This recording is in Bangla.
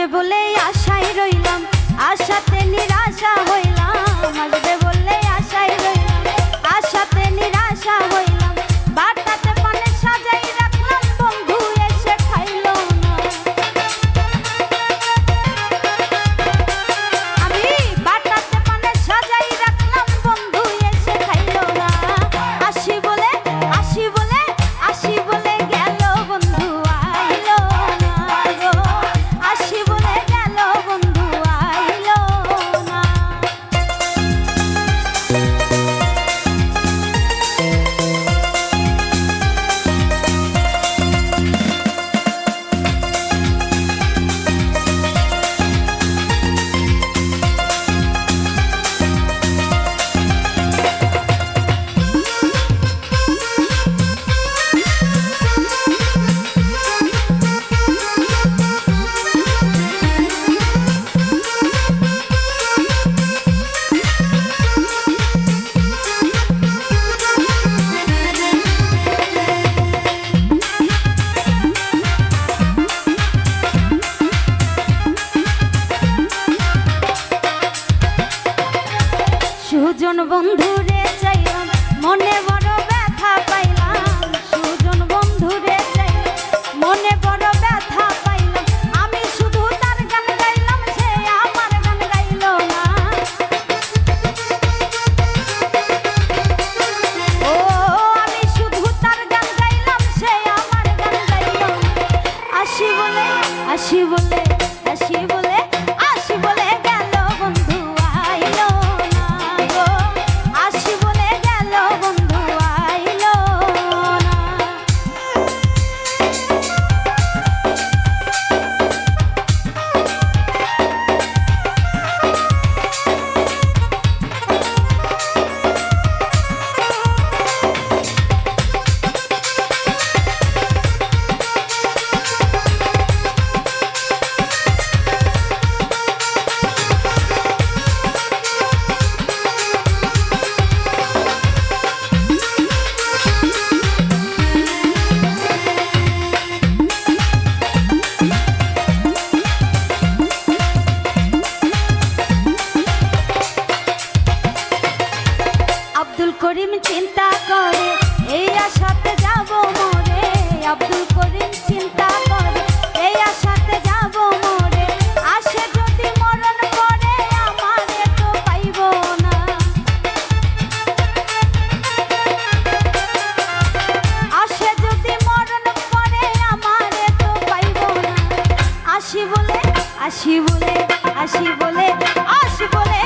আসবে বলে আশায় রইলাম, আশাতে নিরাশা হইলাম। আসবে বলে আশায় রইলাম, আশাতে নিরাশা হইলাম। বাটাতে পানে সাজাই রাখলাম, বন্ধু এসে খাইলো না। আমি বাটাতে পানে সাজাই রাখলাম, বন্ধু এসে খাইলো না। আসি বলে আসি বলে আসি বলে গেল, বন্ধু আইলো না গো। আসি বলে গেল, বন্ধু আইলো না। সুজন বন্ধুরে চাইলাম, মনে বড় ব্যথা পাইলাম। সুজন বন্ধুরে চাইলাম, মনে বড় ব্যথা পাইলাম। আমি শুধু তার গান গাইলাম, সে আমার গান গাইল না। ও আমি শুধু তার গান গাইলাম, সে আমার গান গাইল না। আসি বলে আসি বলে আসি বলে আসি বলে গেল, বন্ধু আইলো না গো। আসি বলে গেল, বন্ধু আইলো না। আব্দুল করিম চিন্তা করে এই আশাতে যাব মরে। আব্দুল করিম চিন্তা করে এই আশাতে যাব মরে। আসে যদি মরণ করে, আমারে তো পাইব না। আসে যদি মরণ করে, আমারে তো পাইব না। আসি বলে আসি বলে আসি বলে আসি বলে